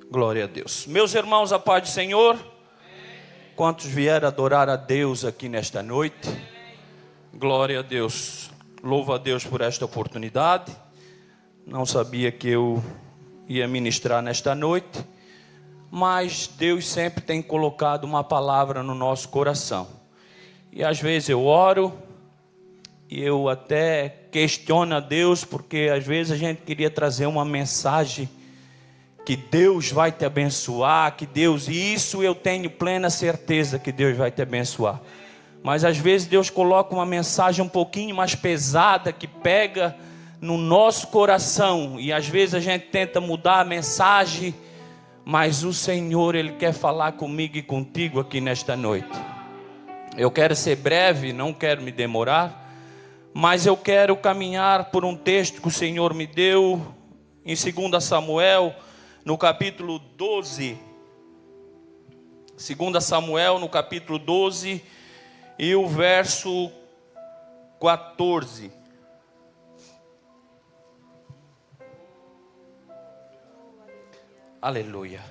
Glória a Deus. Meus irmãos, a paz do Senhor. Quantos vieram adorar a Deus aqui nesta noite? Glória a Deus. Louvo a Deus por esta oportunidade. Não sabia que eu ia ministrar nesta noite, mas Deus sempre tem colocado uma palavra no nosso coração. E às vezes eu oro e eu até questiono a Deus, porque às vezes a gente queria trazer uma mensagem que Deus vai te abençoar, e isso eu tenho plena certeza que Deus vai te abençoar. Mas às vezes Deus coloca uma mensagem um pouquinho mais pesada, que pega no nosso coração, e às vezes a gente tenta mudar a mensagem, mas o Senhor, Ele quer falar comigo e contigo aqui nesta noite. Eu quero ser breve, não quero me demorar, mas eu quero caminhar por um texto que o Senhor me deu em 2 Samuel, no capítulo 12. 2 Samuel, no capítulo 12, e o verso 14. Aleluia.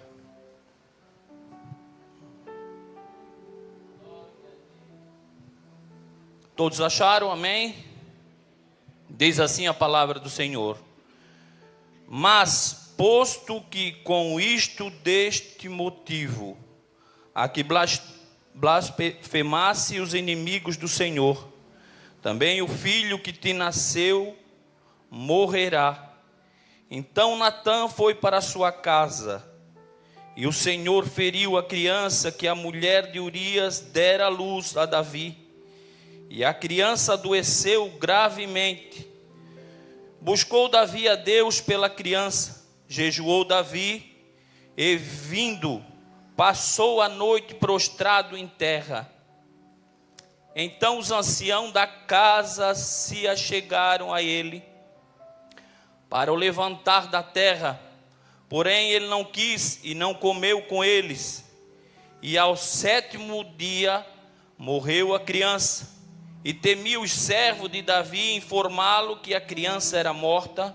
Todos acharam? Amém? Diz assim a palavra do Senhor: mas, posto que com isto deste motivo, a que blasfemasse os inimigos do Senhor, também o filho que te nasceu morrerá. Então Natã foi para sua casa, e o Senhor feriu a criança que a mulher de Urias dera à luz a Davi, e a criança adoeceu gravemente. Buscou Davi a Deus pela criança, jejuou Davi, e vindo, passou a noite prostrado em terra. Então os anciãos da casa se achegaram a ele para o levantar da terra, porém ele não quis e não comeu com eles. E ao 7º dia morreu a criança, e temia os servos de Davi informá-lo que a criança era morta,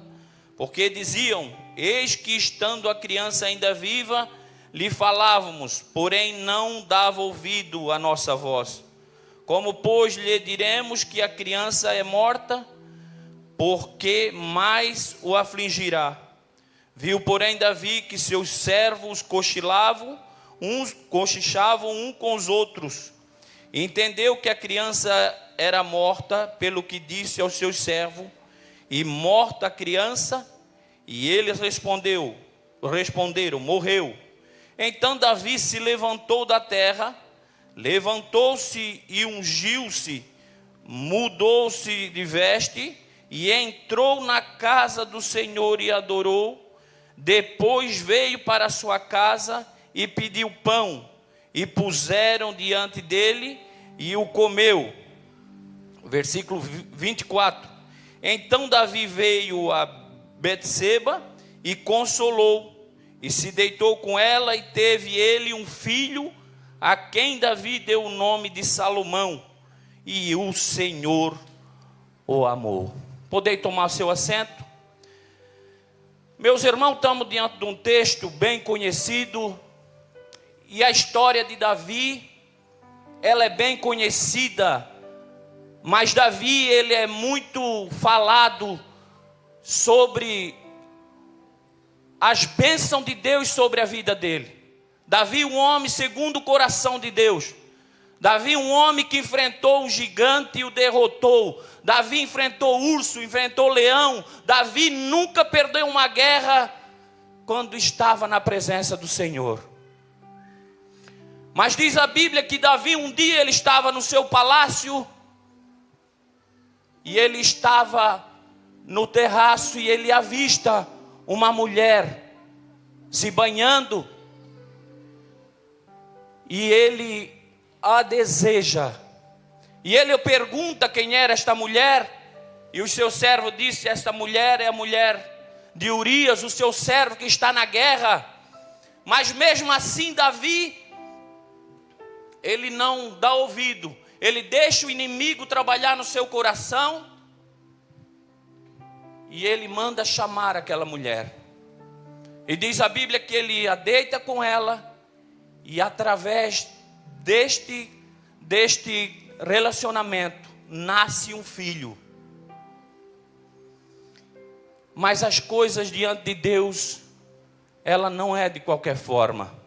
porque diziam: eis que estando a criança ainda viva, lhe falávamos, porém não dava ouvido à nossa voz. Como pois lhe diremos que a criança é morta? Porque mais o afligirá. Viu, porém, Davi que seus servos cochichavam uns com os outros. E entendeu que a criança era morta, pelo que disse aos seus servos: e morta a criança? E eles responderam: morreu. Então Davi se levantou da terra, levantou-se e ungiu-se, mudou-se de veste, e entrou na casa do Senhor e adorou. Depois veio para sua casa e pediu pão, e puseram diante dele, e o comeu. Versículo 24. Então Davi veio a Betseba e consolou, e se deitou com ela, e teve ele um filho, a quem Davi deu o nome de Salomão, e o Senhor o amou. Podei tomar seu assento? Meus irmãos, estamos diante de um texto bem conhecido, e a história de Davi, ela é bem conhecida, mas Davi, ele é muito falado sobre as bênçãos de Deus sobre a vida dele. Davi, um homem segundo o coração de Deus. Davi, um homem que enfrentou um gigante e o derrotou. Davi enfrentou urso, enfrentou leão. Davi nunca perdeu uma guerra quando estava na presença do Senhor. Mas diz a Bíblia que Davi, um dia ele estava no seu palácio, e ele estava no terraço, e ele avista uma mulher se banhando, e ele a deseja. E ele pergunta quem era esta mulher, e o seu servo disse: esta mulher é a mulher de Urias, o seu servo que está na guerra. Mas mesmo assim Davi, ele não dá ouvido, ele deixa o inimigo trabalhar no seu coração, e ele manda chamar aquela mulher. E diz a Bíblia que ele a deita com ela, e através deste relacionamento nasce um filho. Mas as coisas diante de Deus, ela não é de qualquer forma.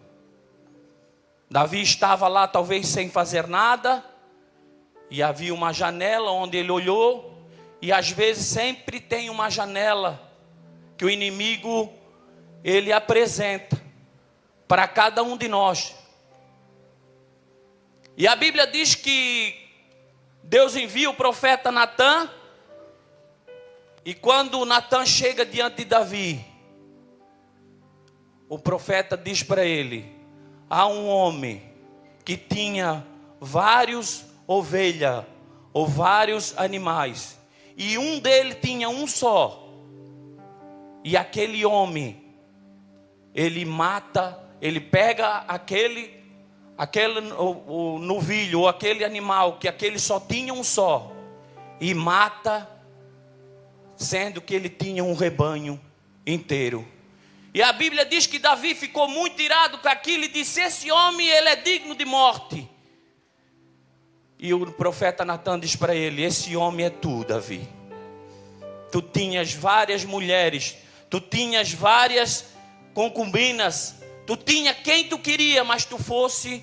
Davi estava lá talvez sem fazer nada, e havia uma janela onde ele olhou, e às vezes sempre tem uma janela que o inimigo ele apresenta para cada um de nós. E a Bíblia diz que Deus envia o profeta Natã, e quando Natã chega diante de Davi, o profeta diz para ele: há um homem que tinha várias ovelhas ou vários animais, e um dele tinha um só, e aquele homem, ele mata, ele pega aquele o novilho ou aquele animal, que aquele só tinha um só, e mata, sendo que ele tinha um rebanho inteiro. E a Bíblia diz que Davi ficou muito irado com aquilo e disse: esse homem, ele é digno de morte. E o profeta Natã diz para ele: esse homem é tu, Davi. Tu tinhas várias mulheres, tu tinhas várias concubinas, tu tinha quem tu queria, mas tu fosse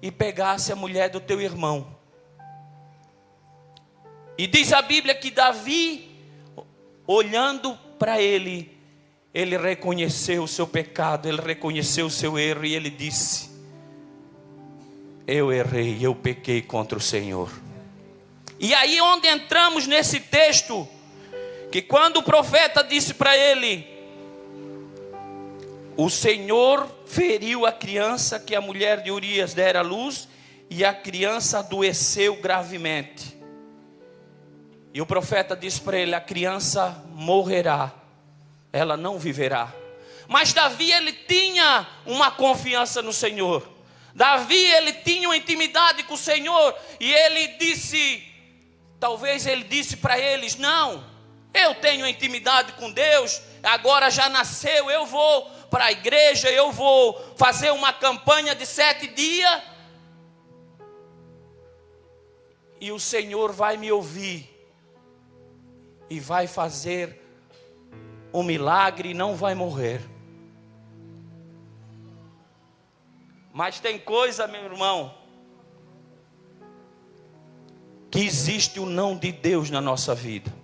e pegasse a mulher do teu irmão. E diz a Bíblia que Davi, olhando para ele reconheceu o seu pecado, ele reconheceu o seu erro, e ele disse: eu errei, eu pequei contra o Senhor. E aí onde entramos nesse texto, que quando o profeta disse para ele: o Senhor feriu a criança que a mulher de Urias dera à luz, e a criança adoeceu gravemente. E o profeta disse para ele: a criança morrerá, ela não viverá. Mas Davi, ele tinha uma confiança no Senhor. Davi, ele tinha uma intimidade com o Senhor, e ele disse, talvez ele disse para eles: não, eu tenho intimidade com Deus, agora já nasceu, eu vou para a igreja, eu vou fazer uma campanha de 7 dias, e o Senhor vai me ouvir, e vai fazer um milagre, e não vai morrer. Mas tem coisa, meu irmão, que existe o não de Deus na nossa vida.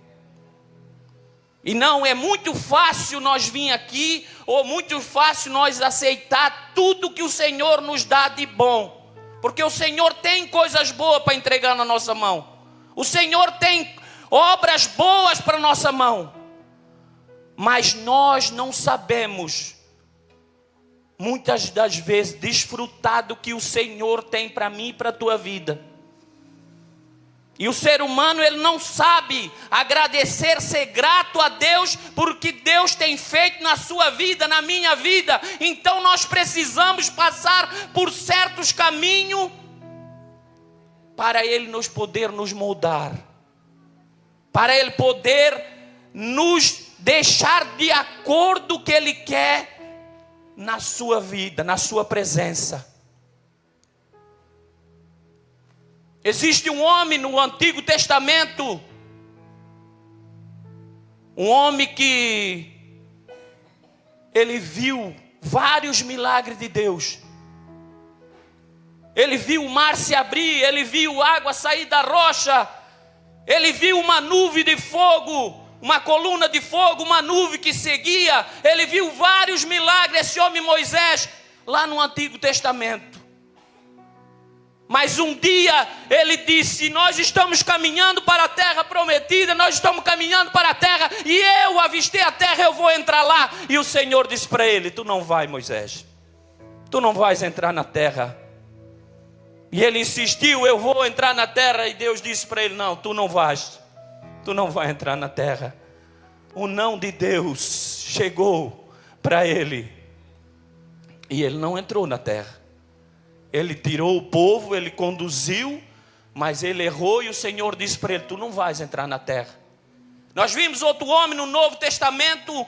E não é muito fácil nós vir aqui, ou muito fácil nós aceitar tudo que o Senhor nos dá de bom. Porque o Senhor tem coisas boas para entregar na nossa mão. O Senhor tem obras boas para a nossa mão. Mas nós não sabemos, muitas das vezes, desfrutar do que o Senhor tem para mim e para a tua vida. E o ser humano, ele não sabe agradecer, ser grato a Deus por que Deus tem feito na sua vida, na minha vida. Então nós precisamos passar por certos caminhos para Ele nos poder nos moldar, para Ele poder nos deixar de acordo com o que Ele quer na sua vida, na sua presença. Existe um homem no Antigo Testamento, um homem que ele viu vários milagres de Deus. Ele viu o mar se abrir, ele viu água sair da rocha, ele viu uma nuvem de fogo, uma coluna de fogo, uma nuvem que seguia. Ele viu vários milagres, esse homem Moisés, lá no Antigo Testamento. Mas um dia ele disse: nós estamos caminhando para a terra prometida, nós estamos caminhando para a terra, e eu avistei a terra, eu vou entrar lá. E o Senhor disse para ele: tu não vai, Moisés, tu não vais entrar na terra. E ele insistiu: eu vou entrar na terra. E Deus disse para ele: não, tu não vais entrar na terra. O não de Deus chegou para ele, e ele não entrou na terra. Ele tirou o povo, ele conduziu, mas ele errou, e o Senhor disse para ele: tu não vais entrar na terra. Nós vimos outro homem no Novo Testamento,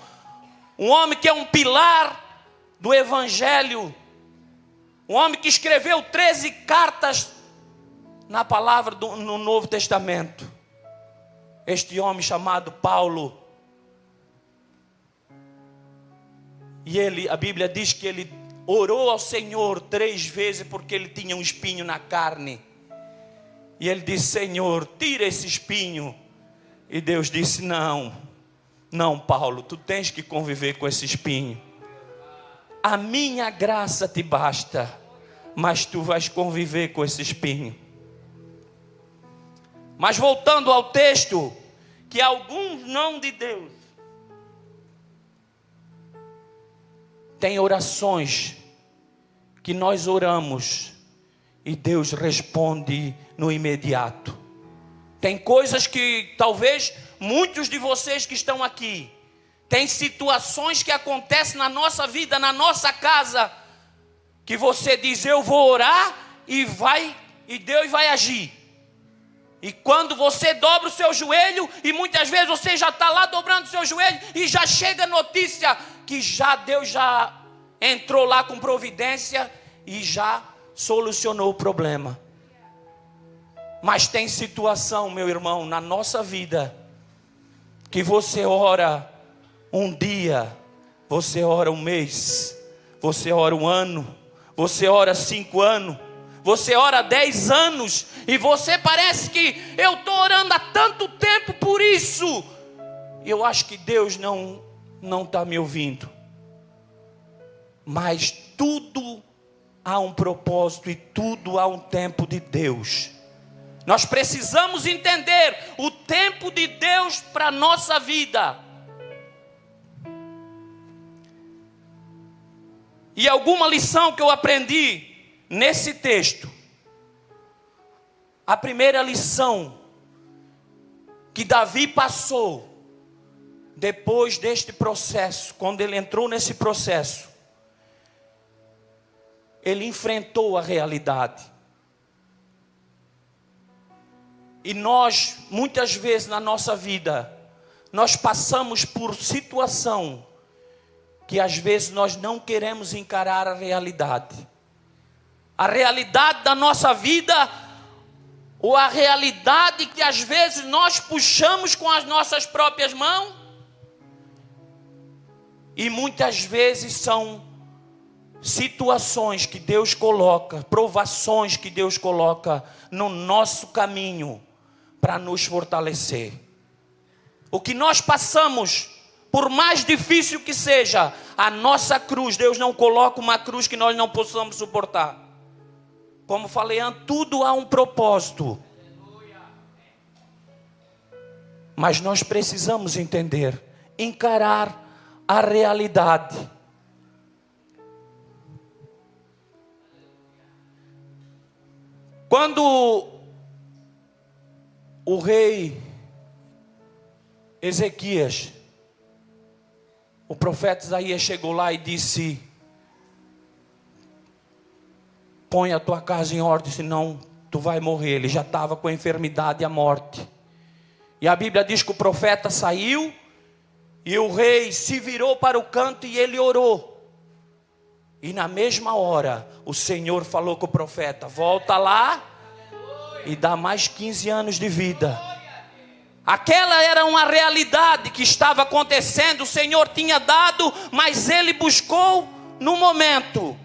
um homem que é um pilar, do Evangelho, um homem que escreveu 13 cartas na palavra no Novo Testamento. Este homem chamado Paulo. E a Bíblia diz que ele orou ao Senhor 3 vezes porque ele tinha um espinho na carne. E ele disse: Senhor, tira esse espinho. E Deus disse: não, Paulo, tu tens que conviver com esse espinho. A minha graça te basta, mas tu vais conviver com esse espinho. Mas voltando ao texto, que alguns não de Deus tem orações que nós oramos e Deus responde no imediato. Tem coisas que talvez muitos de vocês que estão aqui, tem situações que acontecem na nossa vida, na nossa casa, que você diz: eu vou orar e Deus vai agir. E quando você dobra o seu joelho, e muitas vezes você já está lá dobrando o seu joelho, e já chega a notícia que Deus já entrou lá com providência e já solucionou o problema. Mas tem situação, meu irmão, na nossa vida, que você ora um dia, você ora um mês, você ora um ano, você ora 5 anos, você ora 10 anos, e você parece que eu estou orando há tanto tempo por isso. Eu acho que Deus não está me ouvindo. Mas tudo há um propósito e tudo há um tempo de Deus. Nós precisamos entender o tempo de Deus para a nossa vida. E alguma lição que eu aprendi nesse texto. A primeira lição que Davi passou depois deste processo, quando ele entrou nesse processo, ele enfrentou a realidade. E nós, muitas vezes na nossa vida, nós passamos por situação que às vezes nós não queremos encarar a realidade. A realidade da nossa vida, ou a realidade que às vezes nós puxamos com as nossas próprias mãos. E muitas vezes são situações que Deus coloca, provações que Deus coloca no nosso caminho para nos fortalecer. O que nós passamos, por mais difícil que seja, a nossa cruz, Deus não coloca uma cruz que nós não possamos suportar. Como falei antes, tudo há um propósito. Mas nós precisamos entender, encarar a realidade. Quando o rei Ezequias, o profeta Isaías chegou lá e disse: põe a tua casa em ordem, senão tu vai morrer. Ele já estava com a enfermidade e a morte. E a Bíblia diz que o profeta saiu e o rei se virou para o canto e ele orou. E na mesma hora o Senhor falou com o profeta: volta lá e dá mais 15 anos de vida. Aquela era uma realidade que estava acontecendo. O Senhor tinha dado, mas ele buscou no momento.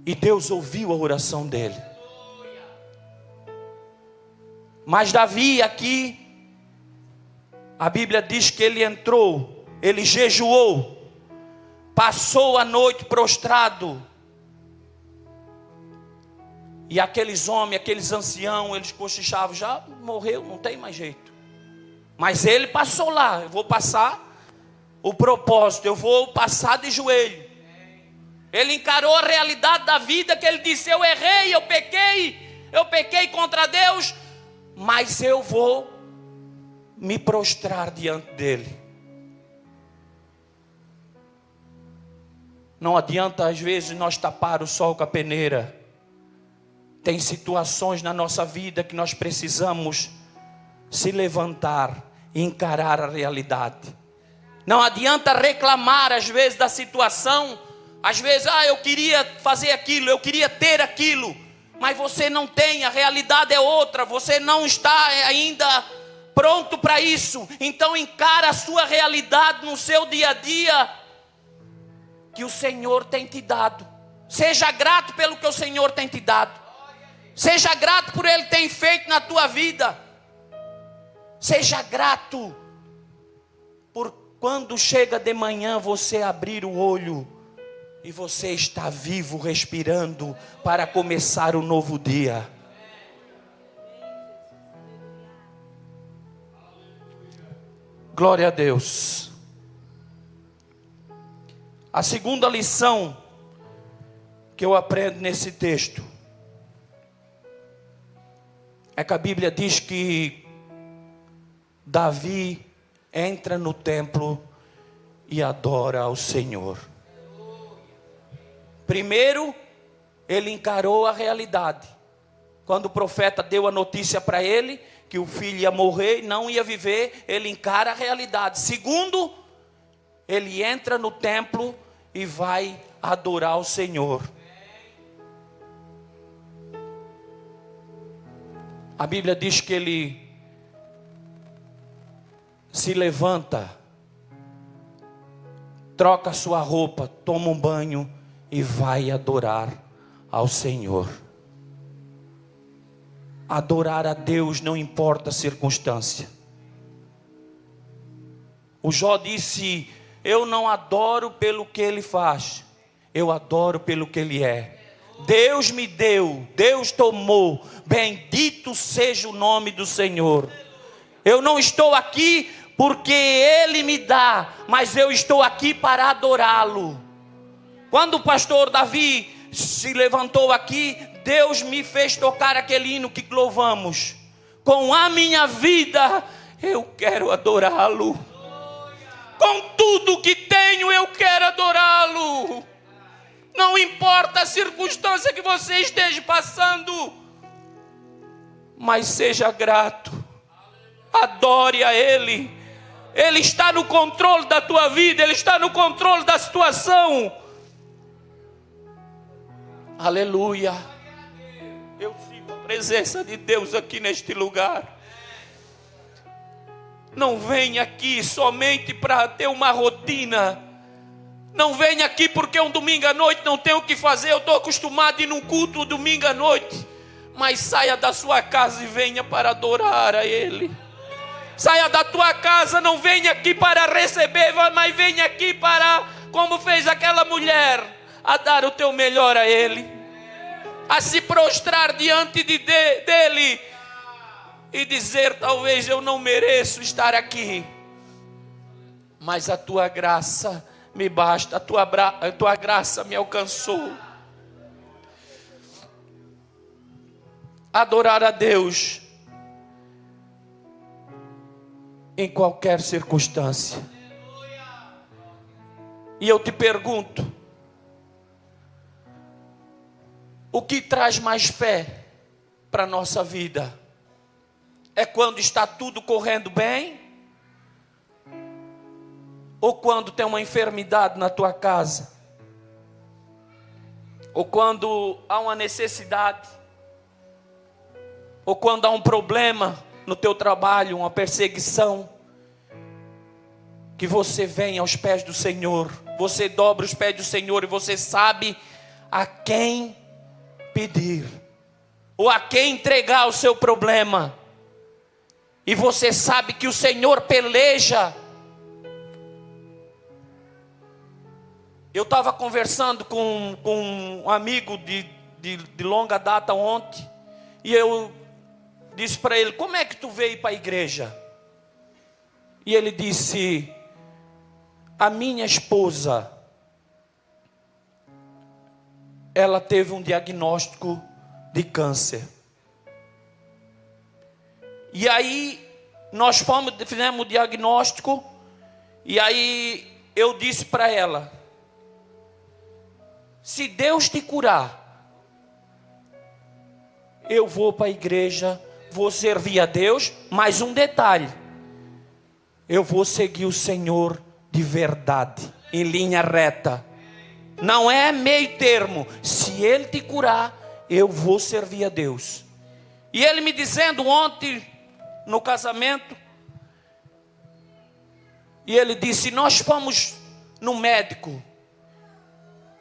E Deus ouviu a oração dele. Mas Davi aqui, a Bíblia diz que ele entrou, ele jejuou, passou a noite prostrado. E aqueles homens, aqueles anciãos, eles cochichavam: já morreu, não tem mais jeito. Mas ele passou lá: eu vou passar o propósito, eu vou passar de joelho. Ele encarou a realidade da vida, que ele disse: eu errei, eu pequei contra Deus, mas eu vou me prostrar diante dele. Não adianta às vezes nós tapar o sol com a peneira. Tem situações na nossa vida que nós precisamos se levantar e encarar a realidade. Não adianta reclamar às vezes da situação. Às vezes, eu queria fazer aquilo, eu queria ter aquilo. Mas você não tem, a realidade é outra. Você não está ainda pronto para isso. Então encara a sua realidade no seu dia a dia, que o Senhor tem te dado. Seja grato pelo que o Senhor tem te dado. Seja grato por Ele ter feito na tua vida. Seja grato por quando chega de manhã você abrir o olho e você está vivo, respirando para começar o novo dia. Glória a Deus. A segunda lição que eu aprendo nesse texto é que a Bíblia diz que Davi entra no templo e adora ao Senhor. Primeiro, ele encarou a realidade. Quando o profeta deu a notícia para ele que o filho ia morrer e não ia viver, ele encara a realidade. Segundo, ele entra no templo e vai adorar o Senhor. A Bíblia diz que ele se levanta, troca sua roupa, toma um banho e vai adorar ao Senhor. Adorar a Deus não importa a circunstância. O Jó disse: eu não adoro pelo que ele faz, eu adoro pelo que ele é. Deus me deu, Deus tomou, bendito seja o nome do Senhor. Eu não estou aqui porque Ele me dá, mas eu estou aqui para adorá-lo. Quando o pastor Davi se levantou aqui, Deus me fez tocar aquele hino que louvamos. Com a minha vida eu quero adorá-lo. Com tudo que tenho eu quero adorá-lo. Não importa a circunstância que você esteja passando, mas seja grato. Adore a Ele. Ele está no controle da tua vida, Ele está no controle da situação. Aleluia. Eu sinto a presença de Deus aqui neste lugar. Não venha aqui somente para ter uma rotina. Não venha aqui porque um domingo à noite não tem o que fazer. Eu estou acostumado a ir num culto domingo à noite. Mas saia da sua casa e venha para adorar a Ele. Saia da tua casa, não venha aqui para receber, mas venha aqui para, como fez aquela mulher, a dar o teu melhor a Ele. A se prostrar diante dEle e dizer: talvez eu não mereço estar aqui, mas a tua graça me basta, a tua graça me alcançou. Adorar a Deus em qualquer circunstância. E eu te pergunto: o que traz mais fé para a nossa vida? É quando está tudo correndo bem? Ou quando tem uma enfermidade na tua casa? Ou quando há uma necessidade? Ou quando há um problema no teu trabalho, uma perseguição? Que você vem aos pés do Senhor, você dobra os pés do Senhor e você sabe a quem pedir, ou a quem entregar o seu problema. E você sabe que o Senhor peleja. Eu estava conversando com um amigo de longa data ontem, e eu disse para ele: como é que tu veio para a igreja? E ele disse: a minha esposa, ela teve um diagnóstico de câncer. E aí nós fizemos o diagnóstico, e aí eu disse para ela: se Deus te curar, eu vou para a igreja, vou servir a Deus, mas um detalhe: eu vou seguir o Senhor de verdade, em linha reta. Não é meio termo. Se Ele te curar, eu vou servir a Deus. E ele me dizendo ontem, no casamento, e ele disse, nós fomos no médico.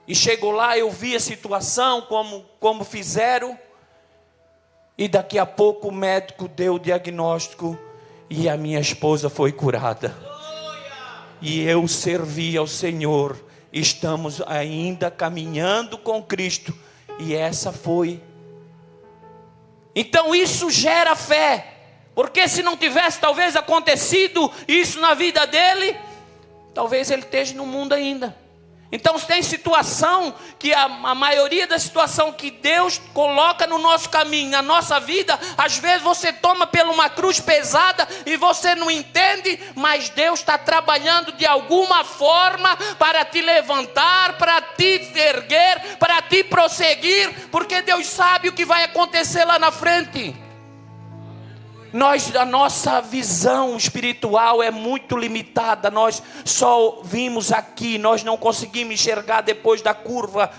E chegou lá, eu vi a situação, como fizeram. E daqui a pouco o médico deu o diagnóstico. E a minha esposa foi curada. E eu servi ao Senhor. Estamos ainda caminhando com Cristo. E essa foi. Então isso gera fé. Porque se não tivesse talvez acontecido isso na vida dele, talvez ele esteja no mundo ainda. Então tem situação que a maioria da situação que Deus coloca no nosso caminho, na nossa vida, às vezes você toma por uma cruz pesada e você não entende, mas Deus está trabalhando de alguma forma para te levantar, para te erguer, para te prosseguir, porque Deus sabe o que vai acontecer lá na frente. A nossa visão espiritual é muito limitada. Nós só vimos aqui, nós não conseguimos enxergar depois da curva.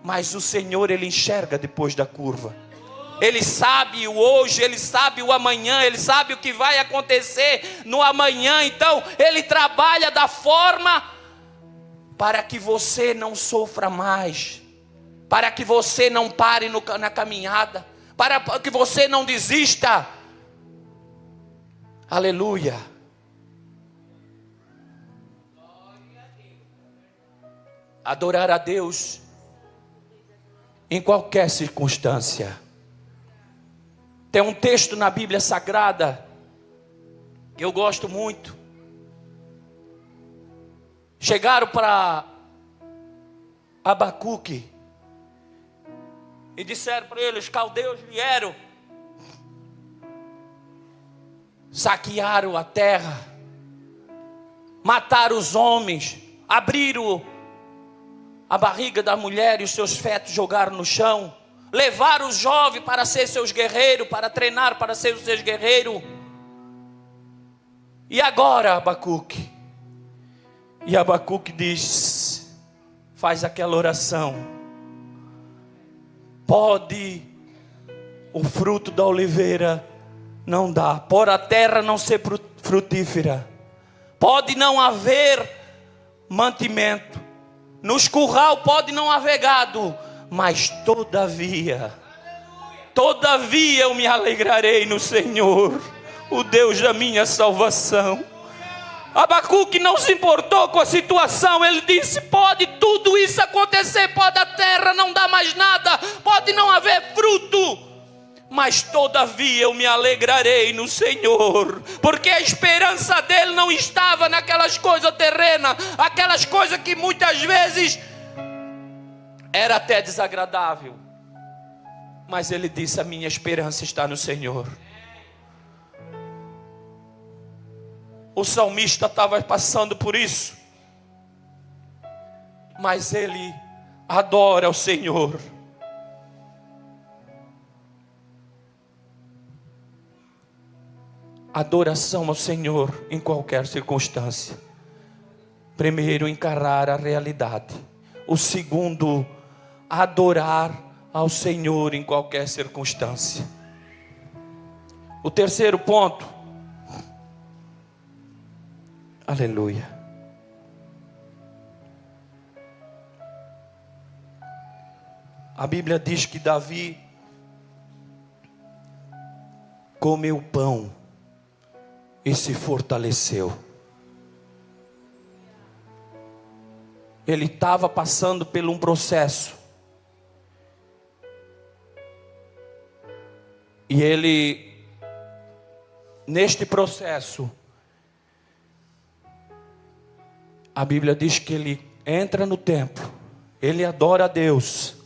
Mas o Senhor, Ele enxerga depois da curva. Ele sabe o hoje, Ele sabe o amanhã, Ele sabe o que vai acontecer no amanhã. Então, Ele trabalha da forma para que você não sofra mais, para que você não pare na caminhada, para que você não desista. Aleluia. Adorar a Deus em qualquer circunstância. Tem um texto na Bíblia Sagrada que eu gosto muito. Chegaram para Abacuque e disseram para ele, os caldeus vieram, saquearam a terra, mataram os homens, abriram a barriga da mulher e os seus fetos jogaram no chão, levaram os jovens para ser seus guerreiros, para treinar para ser os seus guerreiros. E agora, Abacuque? E Abacuque diz, faz aquela oração. Pode o fruto da oliveira não dar, por a terra não ser frutífera, pode não haver mantimento, nos curral pode não haver gado, mas todavia eu me alegrarei no Senhor, o Deus da minha salvação. Abacuque não se importou com a situação. Ele disse, pode tudo isso acontecer, pode a terra não dar mais nada, pode não haver fruto, mas todavia eu me alegrarei no Senhor, porque a esperança dele não estava naquelas coisas terrenas, aquelas coisas que muitas vezes era até desagradável, mas ele disse, a minha esperança está no Senhor. O salmista estava passando por isso, mas ele adora o Senhor. Adoração ao Senhor em qualquer circunstância. Primeiro, encarar a realidade. O segundo, adorar ao Senhor em qualquer circunstância. O terceiro ponto, aleluia. A Bíblia diz que Davi comeu pão e se fortaleceu. Ele estava passando por um processo. E ele, neste processo, a Bíblia diz que ele entra no templo, ele adora a Deus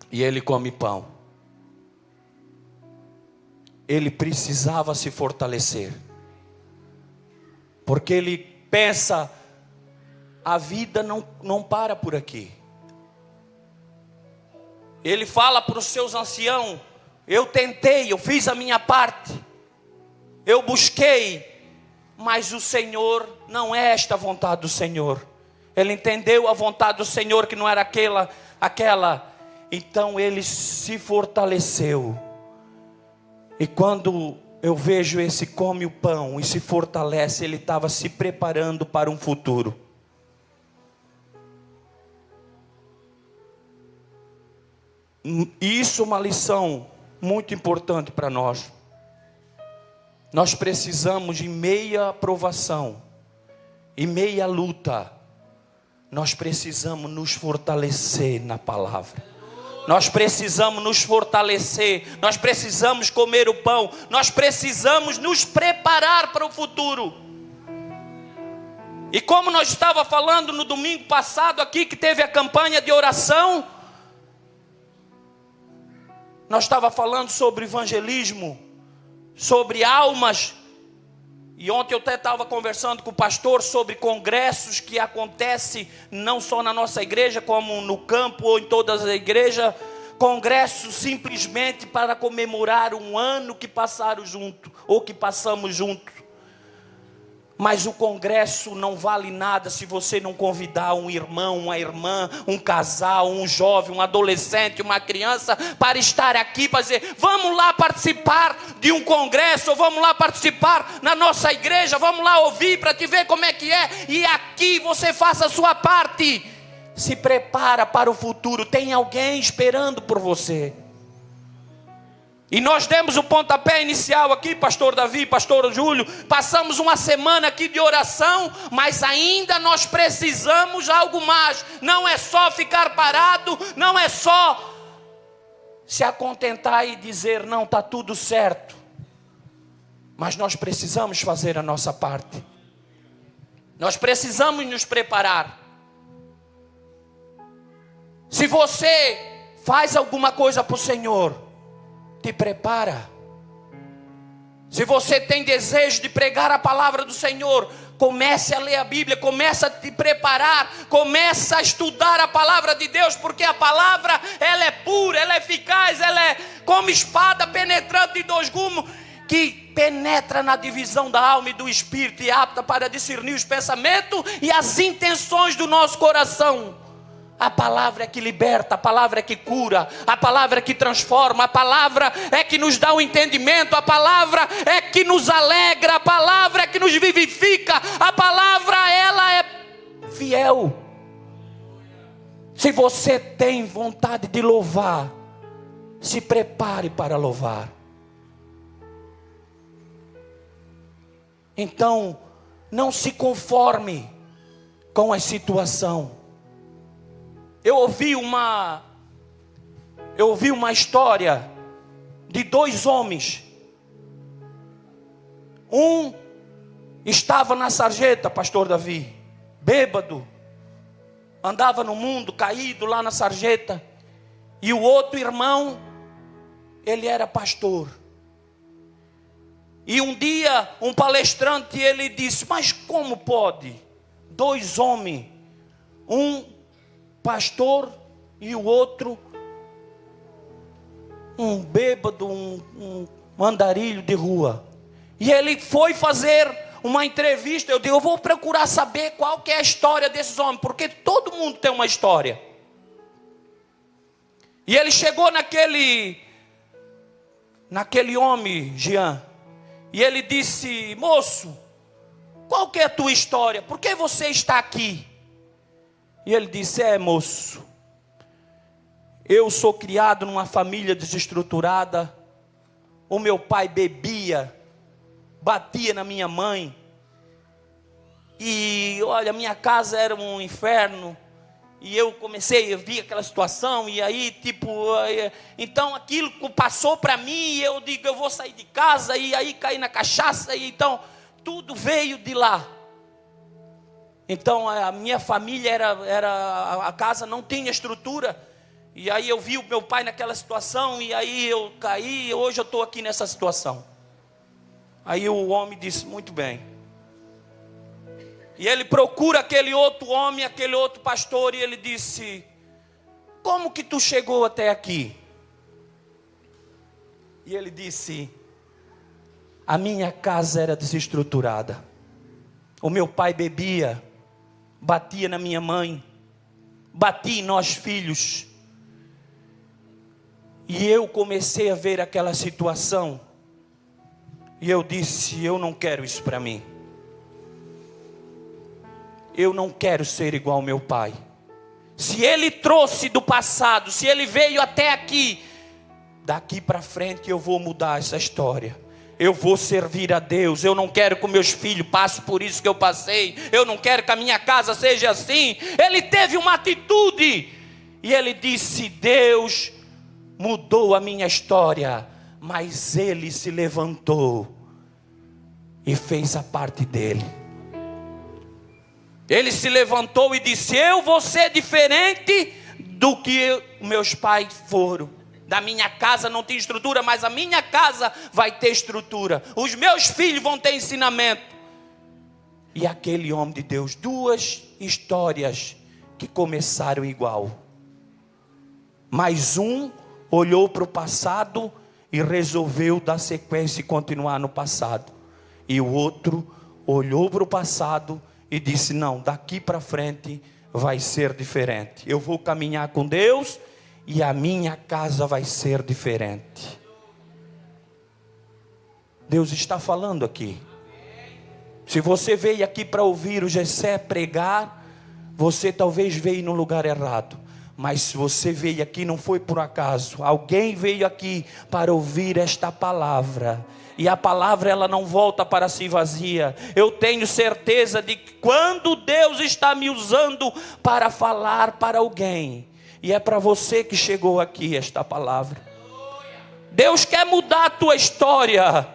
e ele come pão. Ele precisava se fortalecer, porque ele pensa, a vida não para por aqui. Ele fala para os seus anciãos, eu tentei, eu fiz a minha parte, eu busquei, mas o Senhor não é esta a vontade do Senhor. Ele entendeu a vontade do Senhor, que não era aquela. Então ele se fortaleceu. E quando eu vejo esse come o pão e se fortalece, ele estava se preparando para um futuro. E isso é uma lição muito importante para nós. Nós precisamos, em meia provação, em meia luta, nós precisamos nos fortalecer na palavra. Nós precisamos nos fortalecer, nós precisamos comer o pão, nós precisamos nos preparar para o futuro. E como nós estava falando no domingo passado aqui, que teve a campanha de oração, nós estava falando sobre evangelismo, sobre almas. E ontem eu até estava conversando com o pastor sobre congressos que acontecem não só na nossa igreja, como no campo ou em todas as igrejas. Congressos simplesmente para comemorar um ano que passaram junto, ou que passamos juntos. Mas o congresso não vale nada se você não convidar um irmão, uma irmã, um casal, um jovem, um adolescente, uma criança para estar aqui, para dizer, vamos lá participar de um congresso, ou vamos lá participar na nossa igreja, vamos lá ouvir para te ver como é que é, e aqui você faça a sua parte. Se prepara para o futuro, tem alguém esperando por você. E nós demos o pontapé inicial aqui, pastor Davi, pastor Júlio, passamos uma semana aqui de oração, mas ainda nós precisamos de algo mais. Não é só ficar parado, não é só se acontentar e dizer, não, está tudo certo. Mas nós precisamos fazer a nossa parte. Nós precisamos nos preparar. Se você faz alguma coisa para o Senhor, te prepara. Se você tem desejo de pregar a palavra do Senhor, comece a ler a Bíblia, comece a te preparar, comece a estudar a palavra de Deus, porque a palavra, ela é pura, ela é eficaz, ela é como espada penetrante de dois gumes, que penetra na divisão da alma e do espírito, e apta para discernir os pensamentos e as intenções do nosso coração. A palavra é que liberta, a palavra é que cura, a palavra é que transforma, a palavra é que nos dá o entendimento, a palavra é que nos alegra, a palavra é que nos vivifica, a palavra, ela é fiel. Se você tem vontade de louvar, se prepare para louvar. Então, não se conforme com a situação. Eu ouvi uma história de dois homens. Um estava na sarjeta, pastor Davi, bêbado, andava no mundo, caído lá na sarjeta. E o outro irmão, ele era pastor. E um dia, um palestrante, ele disse, mas como pode? Dois homens, um pastor e o outro um bêbado, um andarilho de rua. E ele foi fazer uma entrevista. Eu digo, eu vou procurar saber qual que é a história desses homens, porque todo mundo tem uma história. E ele chegou naquele homem, Jean, e ele disse, moço, qual que é a tua história? Por que você está aqui? E ele disse, moço, eu sou criado numa família desestruturada. O meu pai bebia, batia na minha mãe. E olha, minha casa era um inferno. E eu comecei a ver aquela situação. E aí então aquilo passou para mim. E eu digo, eu vou sair de casa. E aí caí na cachaça. E então tudo veio de lá. Então a minha família a casa não tinha estrutura. E aí eu vi o meu pai naquela situação. E aí eu caí. E hoje eu estou aqui nessa situação. Aí o homem disse, muito bem. E ele procura aquele outro homem, aquele outro pastor. E ele disse, como que tu chegou até aqui? E ele disse, a minha casa era desestruturada. O meu pai bebia, batia na minha mãe, batia em nós filhos. E eu comecei a ver aquela situação. E eu disse, eu não quero isso para mim. Eu não quero ser igual ao meu pai. Se ele trouxe do passado, se ele veio até aqui, daqui para frente eu vou mudar essa história. Eu vou servir a Deus. Eu não quero que meus filhos passem por isso que eu passei. Eu não quero que a minha casa seja assim. Ele teve uma atitude. E ele disse, Deus mudou a minha história. Mas ele se levantou e fez a parte dele. Ele se levantou e disse, eu vou ser diferente do que meus pais foram. Da minha casa não tem estrutura, mas a minha casa vai ter estrutura. Os meus filhos vão ter ensinamento. E aquele homem de Deus, duas histórias que começaram igual. Mas um olhou para o passado e resolveu dar sequência e continuar no passado. E o outro olhou para o passado e disse, não, daqui para frente vai ser diferente. Eu vou caminhar com Deus e a minha casa vai ser diferente. Deus está falando aqui. Se você veio aqui para ouvir o Gessé pregar, você talvez veio no lugar errado. Mas se você veio aqui não foi por acaso. Alguém veio aqui para ouvir esta palavra. E a palavra ela não volta para si vazia. Eu tenho certeza de que quando Deus está me usando para falar para alguém, e é para você que chegou aqui esta palavra. Deus quer mudar a tua história.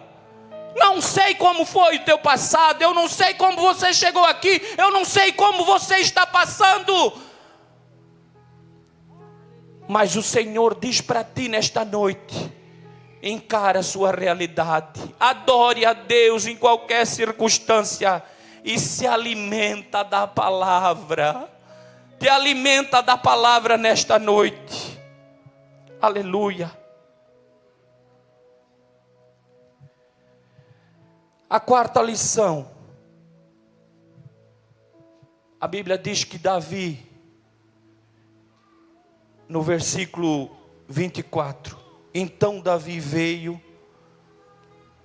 Não sei como foi o teu passado. Eu não sei como você chegou aqui. Eu não sei como você está passando. Mas o Senhor diz para ti nesta noite, encara a sua realidade, adore a Deus em qualquer circunstância e se alimenta da palavra. Te alimenta da palavra nesta noite. Aleluia. A quarta lição. A Bíblia diz que Davi, no versículo 24, então Davi veio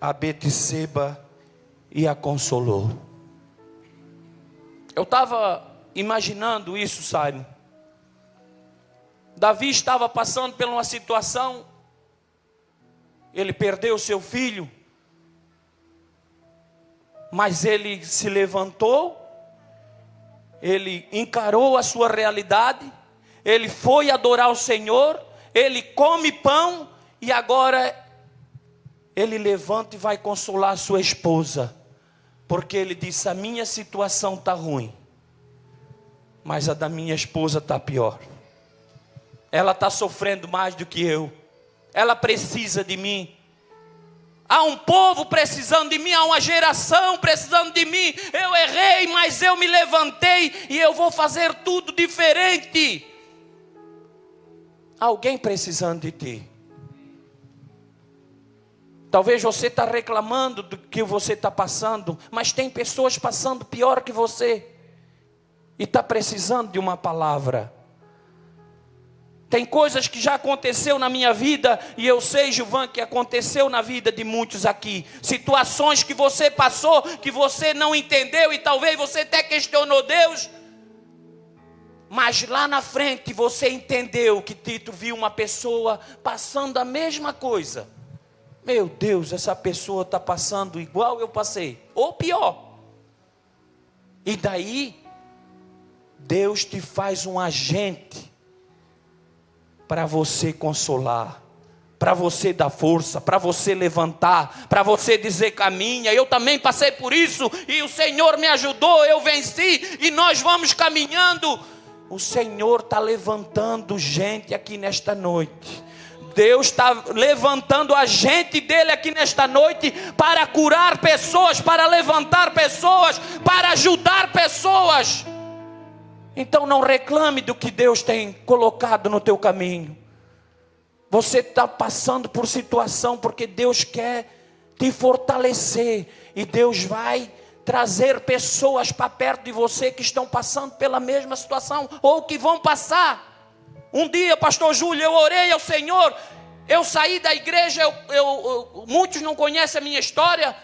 a Betseba e a consolou. Eu estava imaginando isso, sabe? Davi estava passando por uma situação. Ele perdeu seu filho. Mas ele se levantou. Ele encarou a sua realidade. Ele foi adorar o Senhor. Ele come pão. E agora ele levanta e vai consolar a sua esposa. Porque ele disse, a minha situação está ruim. Mas a da minha esposa está pior. Ela está sofrendo mais do que eu. Ela precisa de mim. Há um povo precisando de mim. Há uma geração precisando de mim. Eu errei, mas eu me levantei. E eu vou fazer tudo diferente. Alguém precisando de ti. Talvez você está reclamando do que você está passando. Mas tem pessoas passando pior que você. E está precisando de uma palavra. Tem coisas que já aconteceu na minha vida. E eu sei, Gilvan, que aconteceu na vida de muitos aqui. Situações que você passou, que você não entendeu. E talvez você até questionou Deus. Mas lá na frente você entendeu que Tito viu uma pessoa passando a mesma coisa. Meu Deus, essa pessoa está passando igual eu passei. Ou pior. E daí Deus te faz um agente para você consolar, para você dar força, para você levantar, para você dizer caminha. Eu também passei por isso e o Senhor me ajudou, eu venci e nós vamos caminhando. O Senhor está levantando gente aqui nesta noite. Deus está levantando a gente dele aqui nesta noite para curar pessoas, para levantar pessoas, para ajudar pessoas. Então não reclame do que Deus tem colocado no teu caminho. Você está passando por situação porque Deus quer te fortalecer. E Deus vai trazer pessoas para perto de você que estão passando pela mesma situação, ou que vão passar. Um dia, pastor Júlio, eu orei ao Senhor, eu saí da igreja, muitos não conhecem a minha história,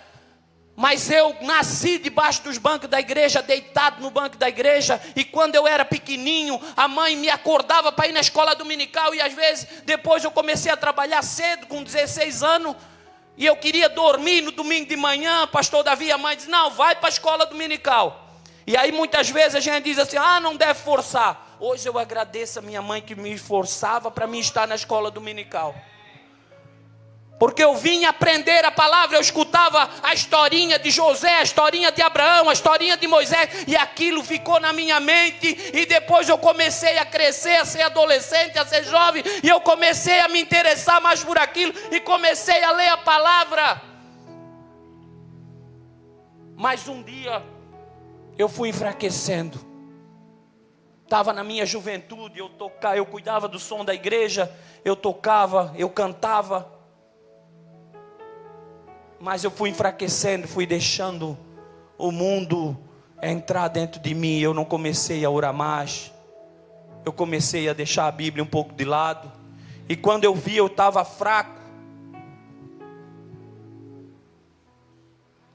mas eu nasci debaixo dos bancos da igreja, deitado no banco da igreja, e quando eu era pequenininho, a mãe me acordava para ir na escola dominical, e às vezes, depois eu comecei a trabalhar cedo, com 16 anos, e eu queria dormir no domingo de manhã. Pastor Davi, a mãe diz, não, vai para a escola dominical. E aí muitas vezes a gente diz assim, não deve forçar. Hoje eu agradeço a minha mãe que me forçava para mim estar na escola dominical. Porque eu vim aprender a palavra, eu escutava a historinha de José, a historinha de Abraão, a historinha de Moisés, e aquilo ficou na minha mente, e depois eu comecei a crescer, a ser adolescente, a ser jovem, e eu comecei a me interessar mais por aquilo, e comecei a ler a palavra. Mas um dia, eu fui enfraquecendo. Estava na minha juventude, eu cuidava do som da igreja, eu tocava, eu cantava, mas eu fui enfraquecendo, fui deixando o mundo entrar dentro de mim. Eu não comecei a orar mais, eu comecei a deixar a Bíblia um pouco de lado, e quando eu vi, eu estava fraco,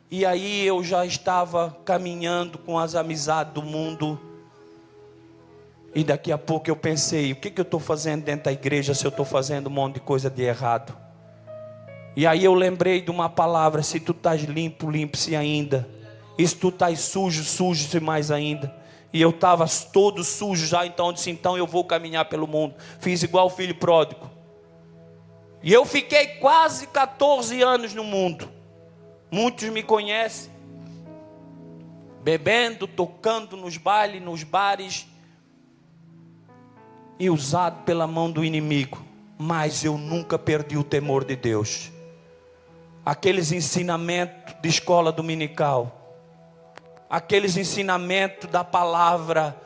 e aí eu já estava caminhando com as amizades do mundo, e daqui a pouco eu pensei, o que eu estou fazendo dentro da igreja, se eu estou fazendo um monte de coisa de errado? E aí eu lembrei de uma palavra, se tu estás limpo, limpe-se ainda. E se tu estás sujo, suje-se mais ainda. E eu estava todo sujo já, então eu disse, então eu vou caminhar pelo mundo. Fiz igual o filho pródigo. E eu fiquei quase 14 anos no mundo. Muitos me conhecem. Bebendo, tocando nos bailes, nos bares. E usado pela mão do inimigo. Mas eu nunca perdi o temor de Deus. Aqueles ensinamentos de escola dominical, aqueles ensinamentos da palavra,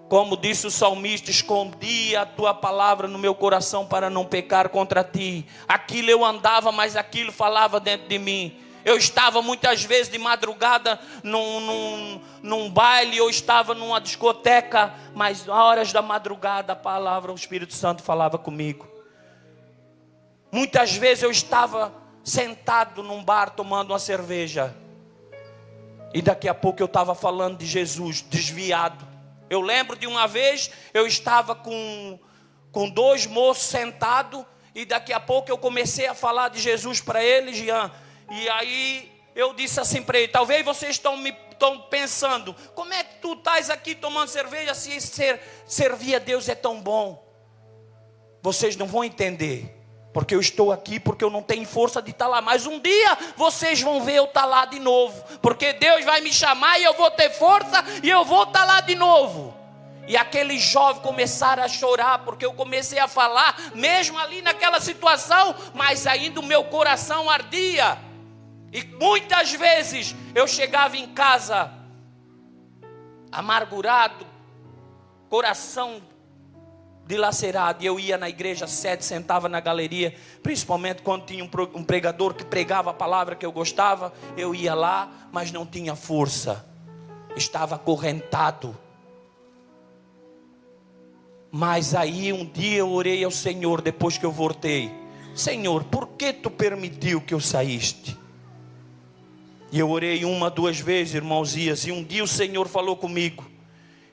como disse o salmista, escondi a tua palavra no meu coração para não pecar contra ti. Aquilo eu andava, mas aquilo falava dentro de mim. Eu estava muitas vezes de madrugada num baile, eu estava numa discoteca, mas a horas da madrugada a palavra, o Espírito Santo falava comigo. Muitas vezes eu estava sentado num bar tomando uma cerveja, e daqui a pouco eu estava falando de Jesus, desviado. Eu lembro de uma vez, eu estava com 2 moços sentados, e daqui a pouco eu comecei a falar de Jesus para eles, Jean. E aí eu disse assim para ele, talvez vocês estão pensando, como é que tu estás aqui tomando cerveja, se servir a Deus é tão bom? Vocês não vão entender, porque eu estou aqui, porque eu não tenho força de estar lá. Mas um dia vocês vão ver eu estar lá de novo, porque Deus vai me chamar e eu vou ter força e eu vou estar lá de novo. E aqueles jovens começaram a chorar, porque eu comecei a falar, mesmo ali naquela situação, mas ainda o meu coração ardia. E muitas vezes eu chegava em casa amargurado, coração dilacerado, e eu ia na igreja sede, sentava na galeria, principalmente quando tinha um pregador que pregava a palavra que eu gostava, eu ia lá, mas não tinha força, estava acorrentado. Mas aí um dia eu orei ao Senhor, depois que eu voltei, Senhor, por que tu permitiu que eu saíste? E eu orei 1, 2 vezes, irmãozias, e um dia o Senhor falou comigo,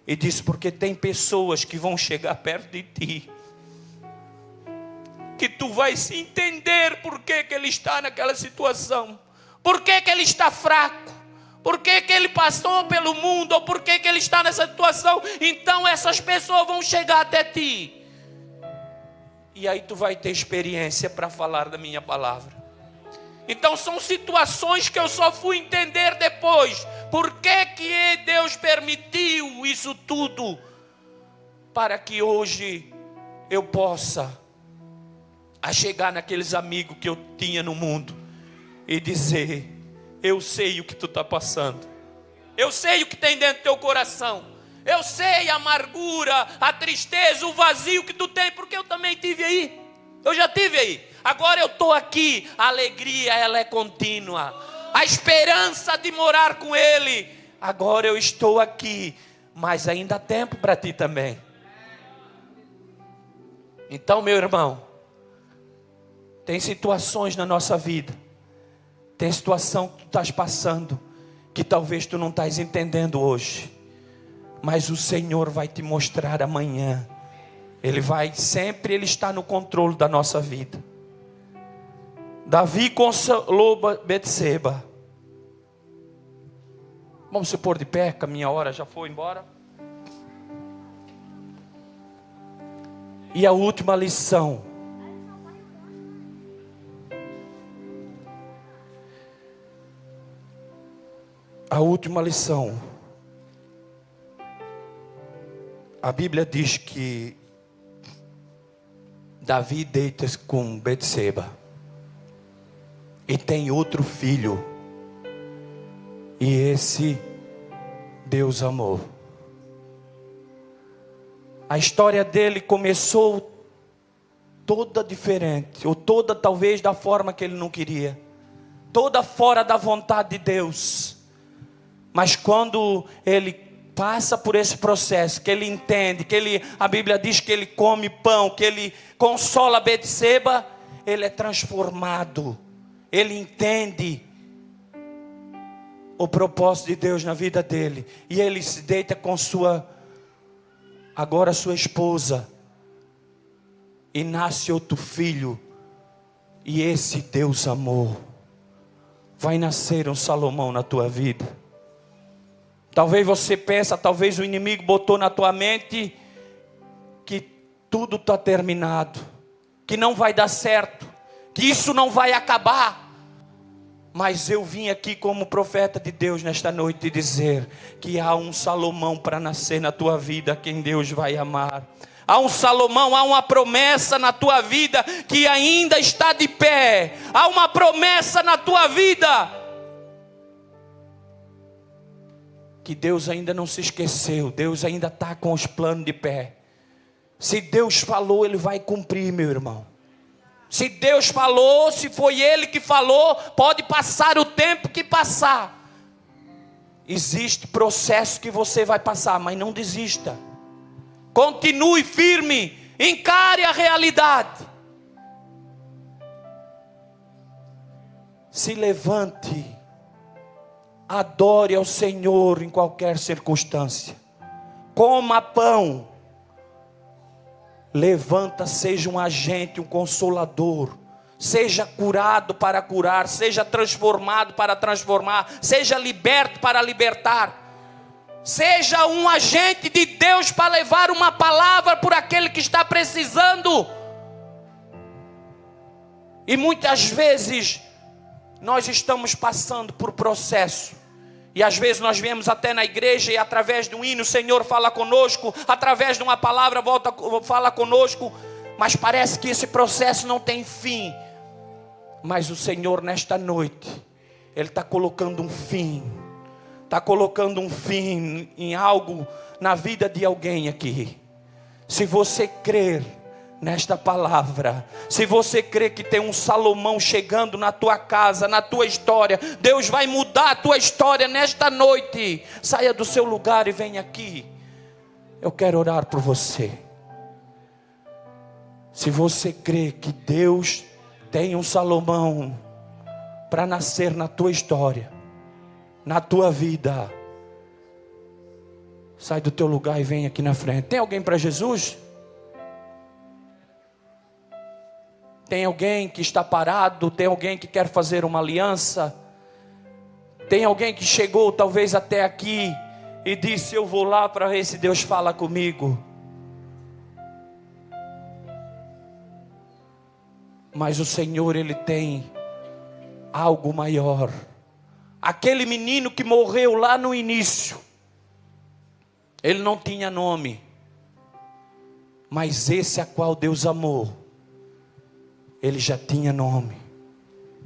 e disse, porque tem pessoas que vão chegar perto de ti, que tu vais se entender por que ele está naquela situação, por que ele está fraco, por que ele passou pelo mundo, ou por que ele está nessa situação. Então essas pessoas vão chegar até ti, e aí tu vai ter experiência para falar da minha palavra. Então são situações que eu só fui entender depois. Por que Deus permitiu isso tudo? Para que hoje eu possa chegar naqueles amigos que eu tinha no mundo e dizer, eu sei o que tu está passando. Eu sei o que tem dentro do teu coração. Eu sei a amargura, a tristeza, o vazio que tu tem, porque eu também tive aí. Eu já tive aí. Agora eu estou aqui, a alegria ela é contínua. a esperança de morar com Ele. Agora eu estou aqui, mas ainda há tempo para ti também. Então, meu irmão, tem situações na nossa vida, tem situação que tu estás passando, que talvez tu não estás entendendo hoje, mas o Senhor vai te mostrar amanhã. Ele está no controle da nossa vida. Davi consolou Betseba. Vamos se pôr de pé, que a minha hora já foi embora. E a última lição. A última lição. A Bíblia diz que Davi deita-se com Betseba e tem outro filho, e esse Deus amou. A história dele começou toda diferente, ou toda talvez da forma que ele não queria, toda fora da vontade de Deus. Mas quando ele passa por esse processo, que ele entende, a Bíblia diz que ele come pão, que ele consola Betseba, ele é transformado, ele entende o propósito de Deus na vida dele, e ele se deita com agora sua esposa, e nasce outro filho, e esse Deus amou. Vai nascer um Salomão na tua vida. Talvez você pense, talvez o inimigo botou na tua mente que tudo está terminado, que não vai dar certo, que isso não vai acabar. Mas eu vim aqui como profeta de Deus nesta noite dizer que há um Salomão para nascer na tua vida, quem Deus vai amar. Há um Salomão, há uma promessa na tua vida que ainda está de pé. Há uma promessa na tua vida que Deus ainda não se esqueceu. Deus ainda está com os planos de pé. Se Deus falou, Ele vai cumprir, meu irmão. Se Deus falou, se foi Ele que falou, pode passar o tempo que passar. Existe processo que você vai passar, mas não desista. Continue firme, encare a realidade. Se levante, adore ao Senhor em qualquer circunstância. Coma pão. Levanta, seja um agente, um consolador. Seja curado para curar, seja transformado para transformar, seja liberto para libertar. Seja um agente de Deus para levar uma palavra por aquele que está precisando. E muitas vezes nós estamos passando por processo. E às vezes nós viemos até na igreja e através de um hino o Senhor fala conosco, através de uma palavra fala conosco, mas parece que esse processo não tem fim. Mas o Senhor nesta noite, Ele está colocando um fim. Está colocando um fim em algo na vida de alguém aqui. Se você crer nesta palavra, se você crê que tem um Salomão chegando na tua casa, na tua história, Deus vai mudar a tua história nesta noite. Saia do seu lugar e venha aqui. Eu quero orar por você. Se você crê que Deus tem um Salomão para nascer na tua história, na tua vida, sai do teu lugar e vem aqui na frente. Tem alguém para Jesus? Tem alguém que está parado? Tem alguém que quer fazer uma aliança? Tem alguém que chegou talvez até aqui e disse: eu vou lá para ver se Deus fala comigo. Mas o Senhor, Ele tem algo maior. Aquele menino que morreu lá no início, ele não tinha nome, mas esse a qual Deus amou, ele já tinha nome.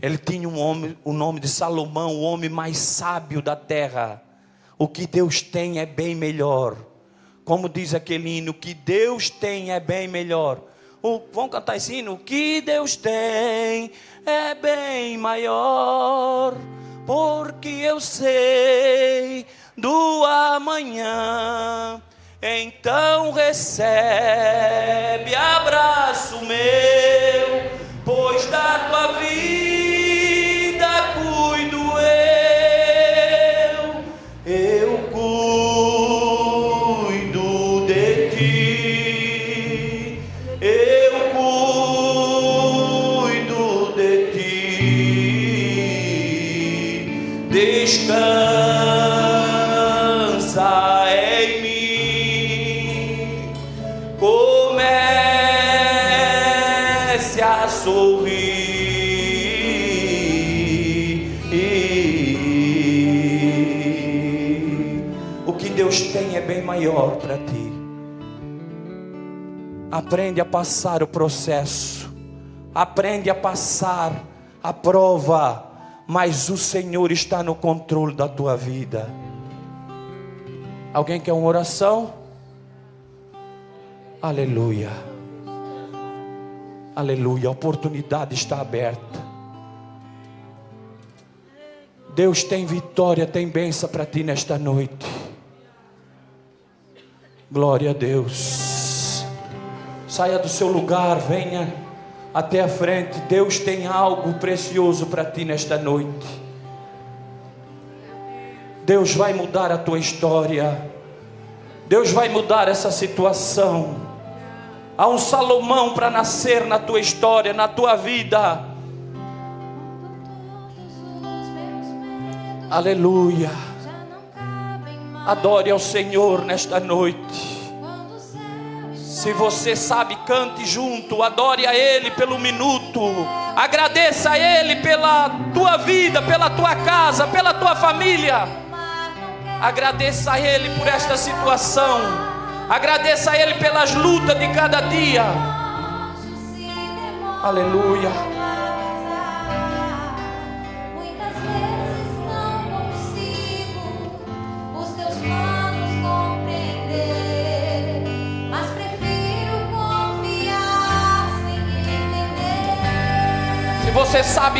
Ele tinha o nome de Salomão, o homem mais sábio da terra. O que Deus tem é bem melhor. Como diz aquele hino, o que Deus tem é bem melhor. Vamos cantar esse hino? O que Deus tem é bem maior. porque eu sei do amanhã. Então recebe abraço meu, pois da tua vida cuido eu cuido de ti, eu cuido de ti. Descansa em mim, comece a sorrir. O que Deus tem é bem maior para ti. Aprende a passar o processo, aprende a passar a prova, mas o Senhor está no controle da tua vida. Alguém quer uma oração? Aleluia, aleluia, a oportunidade está aberta. Deus tem vitória, tem bênção para ti nesta noite. Glória a Deus. Saia do seu lugar, venha até a frente. Deus tem algo precioso para ti nesta noite. Deus vai mudar a tua história. Deus vai mudar essa situação. Há um Salomão para nascer na tua história, na tua vida. Aleluia. Adore ao Senhor nesta noite. Se você sabe, cante junto, adore a Ele pelo minuto, agradeça a Ele pela tua vida, pela tua casa, pela tua família. Agradeça a Ele por esta situação, agradeça a Ele pelas lutas de cada dia. Aleluia. Se você sabe,